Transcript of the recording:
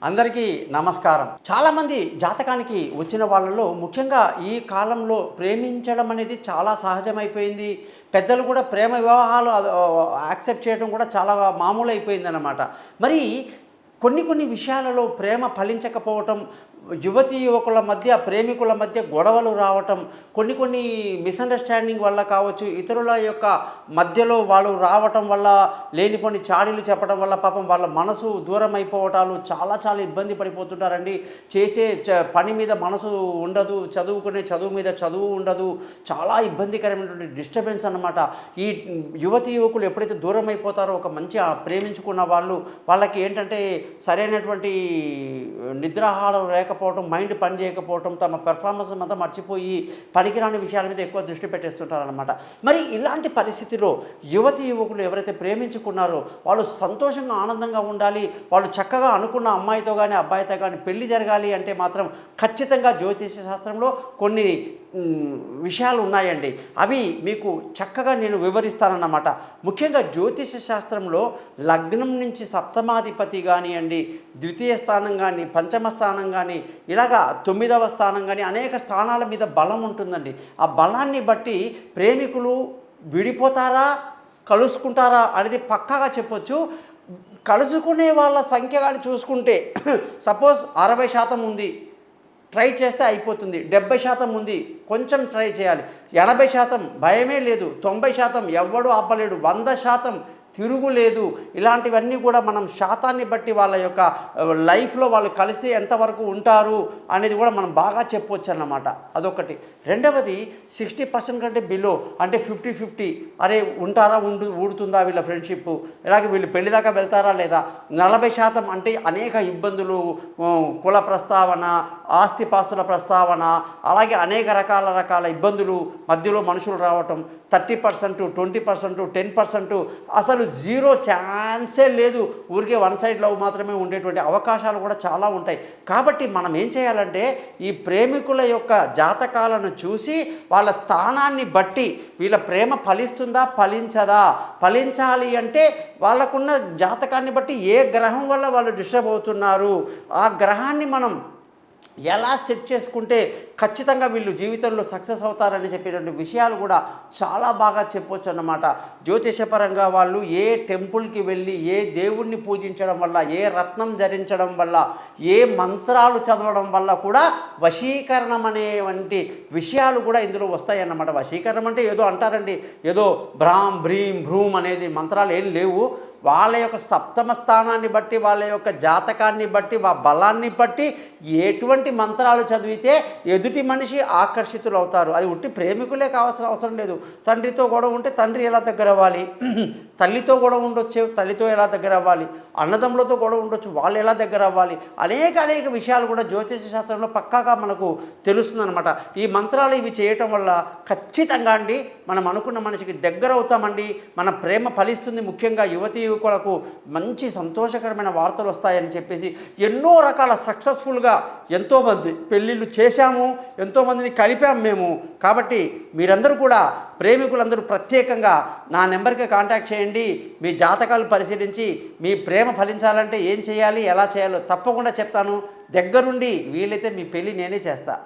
అందరికీ నమస్కారం. చాలామంది జాతకానికి వచ్చిన వాళ్ళలో ముఖ్యంగా ఈ కాలంలో ప్రేమించడం అనేది చాలా సహజమైపోయింది. పెద్దలు కూడా ప్రేమ వివాహాలు యాక్సెప్ట్ చేయడం కూడా చాలా మామూలు అయిపోయిందన్నమాట. మరి కొన్ని విషయాలలో ప్రేమ ఫలించకపోవటం, యువతీ యువకుల మధ్య, ప్రేమికుల మధ్య గొడవలు రావటం, కొన్ని మిస్అండర్స్టాండింగ్ వల్ల కావచ్చు, ఇతరుల యొక్క మధ్యలో వాళ్ళు రావటం వల్ల, లేనిపోని చాడీలు చెప్పడం వల్ల పాపం వాళ్ళ మనసు దూరం అయిపోవటాలు, చాలా ఇబ్బంది పడిపోతుంటారండి. చేసే పని మీద మనసు ఉండదు, చదువుకునే చదువు మీద చదువు ఉండదు. చాలా ఇబ్బందికరమైనటువంటి డిస్టర్బెన్స్ అన్నమాట. ఈ యువతీ యువకులు ఎప్పుడైతే దూరం అయిపోతారో, ఒక మంచి ప్రేమించుకున్న వాళ్ళకి ఏంటంటే సరైనటువంటి నిద్రాహారం లేకపోవటం, మైండ్ పని చేయకపోవటం, తమ పెర్ఫార్మెన్స్ అంతా మర్చిపోయి పనికిరాని విషయాల మీద ఎక్కువ దృష్టి పెట్టేస్తుంటారనమాట. మరి ఇలాంటి పరిస్థితిలో యువతి యువకులు ఎవరైతే ప్రేమించుకున్నారో వాళ్ళు సంతోషంగా ఆనందంగా ఉండాలి, వాళ్ళు చక్కగా అనుకున్న అమ్మాయితో కానీ అబ్బాయితో కానీ పెళ్లి జరగాలి అంటే మాత్రం ఖచ్చితంగా జ్యోతిష శాస్త్రంలో కొన్ని విషయాలు ఉన్నాయండి. అవి మీకు చక్కగా నేను వివరిస్తానన్నమాట. ముఖ్యంగా జ్యోతిష శాస్త్రంలో లగ్నం నుంచి సప్తమాధిపతి కానివ్వండి, ద్వితీయ స్థానం కానీ, పంచమ స్థానం కానీ, ఇలాగా 9వ స్థానం కానీ అనేక స్థానాల మీద బలం ఉంటుందండి. ఆ బలాన్ని బట్టి ప్రేమికులు విడిపోతారా, కలుసుకుంటారా అనేది పక్కాగా చెప్పొచ్చు. కలుసుకునే వాళ్ళ సంఖ్య కానీ చూసుకుంటే సపోజ్ 60% ఉంది, ట్రై చేస్తే అయిపోతుంది. 70% ఉంది, కొంచెం ట్రై చేయాలి. 80% భయమే లేదు. 90% ఎవ్వడూ ఆపలేడు. 100% తిరుగులేదు. ఇలాంటివన్నీ కూడా మనం శాతాన్ని బట్టి వాళ్ళ యొక్క లైఫ్లో వాళ్ళు కలిసి ఎంతవరకు ఉంటారు అనేది కూడా మనం బాగా చెప్పవచ్చు అన్నమాట. అదొకటి. రెండవది 60% కంటే బిలో అంటే 50-50. అరే ఉంటారా, ఊడుతుందా వీళ్ళ ఫ్రెండ్షిప్, ఇలాగే వీళ్ళు పెళ్లి దాకా వెళ్తారా లేదా. 40% అంటే అనేక ఇబ్బందులు, కుల ప్రస్తావన, ఆస్తిపాస్తుల ప్రస్తావన, అలాగే అనేక రకాల ఇబ్బందులు, మధ్యలో మనుషులు రావటం. 30%, 20%, 10%, అసలు జీరో ఛాన్సే లేదు. ఊరికే వన్ సైడ్ లవ్ మాత్రమే ఉండేటువంటి అవకాశాలు కూడా చాలా ఉంటాయి. కాబట్టి మనం ఏం చేయాలంటే ఈ ప్రేమికుల యొక్క జాతకాలను చూసి వాళ్ళ స్థానాన్ని బట్టి వీళ్ళ ప్రేమ ఫలిస్తుందా ఫలించదా, ఫలించాలి అంటే వాళ్ళకున్న జాతకాన్ని బట్టి ఏ గ్రహం వల్ల వాళ్ళు డిస్టర్బ్ అవుతున్నారు, ఆ గ్రహాన్ని మనం ఎలా సెట్ చేసుకుంటే ఖచ్చితంగా వీళ్ళు జీవితంలో సక్సెస్ అవుతారని చెప్పేటువంటి విషయాలు కూడా చాలా బాగా చెప్పొచ్చు అన్నమాట. జ్యోతిషపరంగా వాళ్ళు ఏ టెంపుల్కి వెళ్ళి, ఏ దేవుణ్ణి పూజించడం వల్ల, ఏ రత్నం ధరించడం వల్ల, ఏ మంత్రాలు చదవడం వల్ల కూడా వశీకరణం అనేవంటి విషయాలు కూడా ఇందులో వస్తాయన్నమాట. వశీకరణం అంటే ఏదో అంటారండి, ఏదో భ్రాం భ్రీం భ్రూం అనేది మంత్రాలు ఏం లేవు. వాళ్ళ యొక్క సప్తమ స్థానాన్ని బట్టి, వాళ్ళ యొక్క జాతకాన్ని బట్టి, వాళ్ళ బలాన్ని బట్టి ఎటువంటి మంత్రాలు చదివితే ఎదుటి మనిషి ఆకర్షితులు అవుతారు. అది ఉట్టి ప్రేమికులే కావాల్సిన అవసరం లేదు. తండ్రితో గొడవ ఉంటే తండ్రి ఎలా దగ్గర అవ్వాలి, తల్లితో గొడవ ఉండొచ్చు, తల్లితో ఎలా దగ్గర అవ్వాలి, అన్నదమ్ములతో గొడవ ఉండొచ్చు, వాళ్ళు ఎలా దగ్గర అవ్వాలి, అనేక విషయాలు కూడా జ్యోతిష శాస్త్రంలో పక్కాగా మనకు తెలుస్తుందన్నమాట. ఈ మంత్రాలు ఇవి చేయటం వల్ల ఖచ్చితంగా అండి మనం అనుకున్న మనిషికి దగ్గర అవుతామండి, మన ప్రేమ ఫలిస్తుంది. ముఖ్యంగా యువతీ యువకులకు మంచి సంతోషకరమైన వార్తలు వస్తాయని చెప్పేసి ఎన్నో రకాల సక్సెస్ఫుల్గా ఎంతోమంది పెళ్ళిళ్ళు చేశాము, ఎంతోమందిని కలిపాము మేము. కాబట్టి మీరందరూ కూడా ప్రేమికులందరూ ప్రత్యేకంగా నా నెంబర్కి కాంటాక్ట్ చేయండి. మీ జాతకాలు పరిశీలించి మీ ప్రేమ ఫలించాలంటే ఏం చేయాలి, ఎలా చేయాలో తప్పకుండా చెప్తాను. దగ్గరుండి వీలైతే మీ పెళ్ళి నేనే చేస్తా.